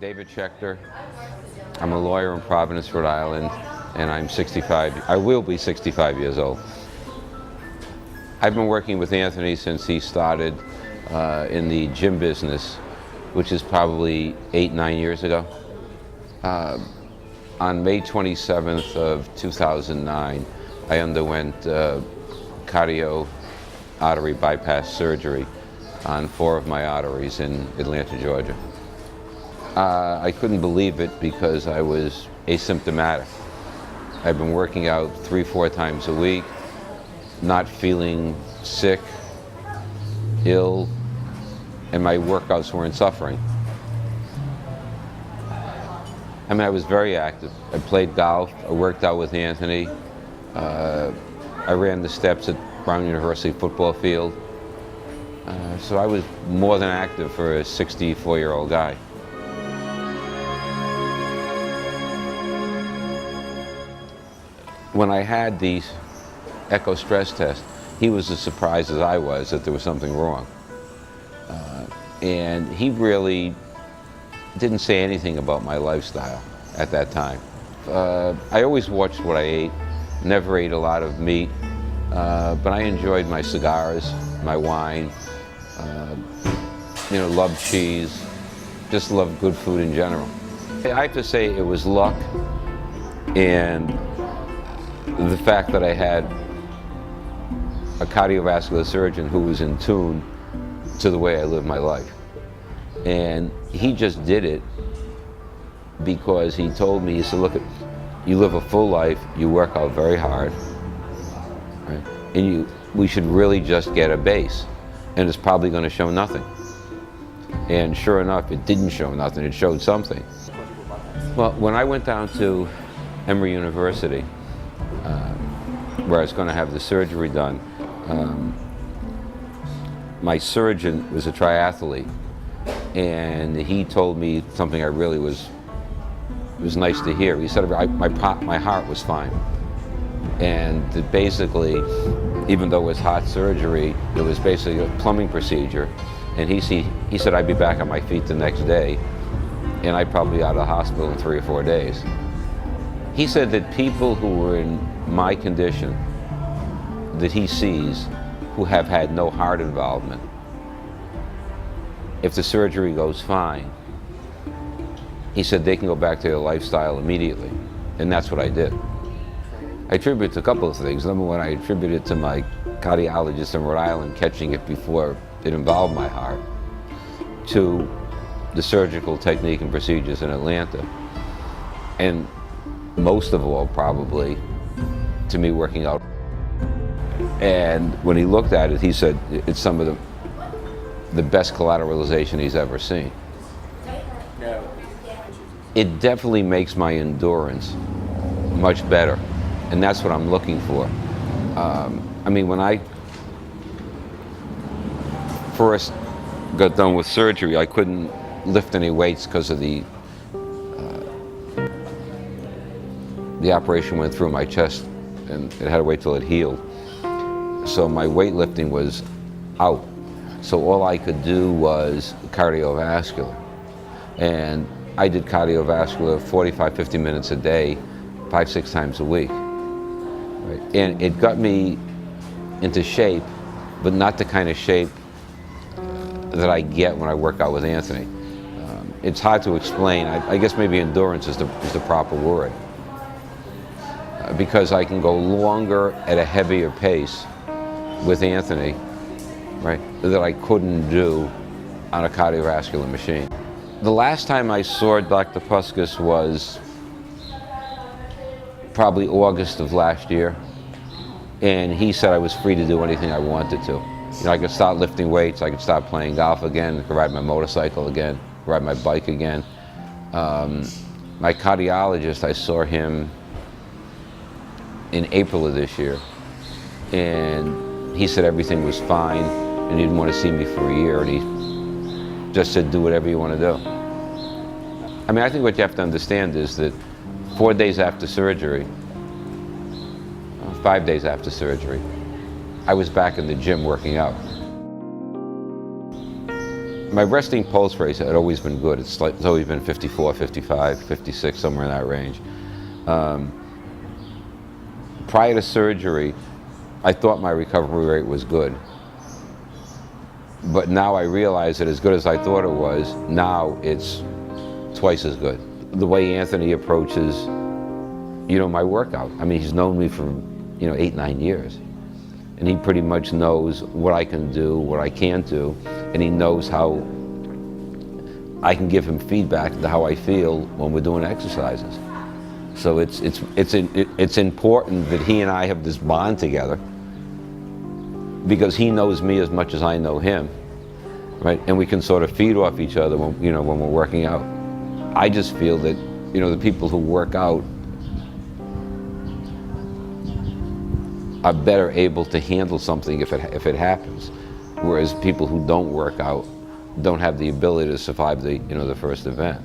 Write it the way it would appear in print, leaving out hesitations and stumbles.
David Shecter. I'm a lawyer in Providence, Rhode Island, and I'm 65. I will be 65 years old. I've been working with Anthony since he started in the gym business, which is probably 8-9 years ago. On May 27th of 2009, I underwent cardio artery bypass surgery on 4 of my arteries in Atlanta, Georgia. I couldn't believe it because I was asymptomatic. I've been working out 3-4 times a week, not feeling sick, ill, and my workouts weren't suffering. I mean, I was very active. I played golf, I worked out with Anthony, I ran the steps at Brown University football field. So I was more than active for a 64-year-old guy. When I had the echo stress test, he was as surprised as I was that there was something wrong. And he really didn't say anything about my lifestyle at that time. I always watched what I ate, never ate a lot of meat, but I enjoyed my cigars, my wine, loved cheese, just loved good food in general. I have to say it was luck and the fact that I had a cardiovascular surgeon who was in tune to the way I live my life. And he just did it because he told me, he said, look, you live a full life, you work out very hard, right? And we should really just get a base, and it's probably going to show nothing. And sure enough, it didn't show nothing, it showed something. Well, when I went down to Emory University, where I was going to have the surgery done, my surgeon was a triathlete, and he told me something I really was nice to hear. He said my heart was fine, and that basically, even though it was heart surgery, it was basically a plumbing procedure, and he said I'd be back on my feet the next day, and I'd probably be out of the hospital in 3 or 4 days. He said that people who were in my condition that he sees, who have had no heart involvement, if the surgery goes fine, he said they can go back to their lifestyle immediately. And that's what I did. I attribute it to a couple of things. Number one, I attribute it to my cardiologist in Rhode Island catching it before it involved my heart, to the surgical technique and procedures in Atlanta, and most of all, probably, to me working out. And when he looked at it, he said it's some of the best collateralization he's ever seen. It definitely makes my endurance much better, and that's what I'm looking for. I mean, when I first got done with surgery, I couldn't lift any weights because of the operation went through my chest, and it had to wait till it healed. So my weightlifting was out. So all I could do was cardiovascular. And I did cardiovascular 45-50 minutes a day, 5-6 times a week. Right? And it got me into shape, but not the kind of shape that I get when I work out with Anthony. It's hard to explain. I guess maybe endurance is the proper word. Because I can go longer at a heavier pace with Anthony, right, that I couldn't do on a cardiovascular machine. The last time I saw Dr. Puskas was probably August of last year, and he said I was free to do anything I wanted to. I could start lifting weights, I could start playing golf again, I could ride my motorcycle again, ride my bike again. My cardiologist, I saw him in April of this year, and he said everything was fine and he didn't want to see me for a year, and he just said do whatever you want to do. I mean, I think what you have to understand is that 4 days after surgery, 5 days after surgery, I was back in the gym working out. my resting pulse rate had always been good. It's always been 54, 55, 56, somewhere in that range. Prior to surgery, I thought my recovery rate was good. But now I realize that as good as I thought it was, now it's twice as good. The way Anthony approaches, you know, my workout. I mean, he's known me for, you know, 8, 9 years. And he pretty much knows what I can do, what I can't do, and he knows how I can give him feedback to how I feel when we're doing exercises. So it's important that he and I have this bond together, because he knows me as much as I know him, right? And we can sort of feed off each other when, you know, when we're working out. I just feel that, you know, the people who work out are better able to handle something if it happens, whereas people who don't work out don't have the ability to survive the, you know, the first event.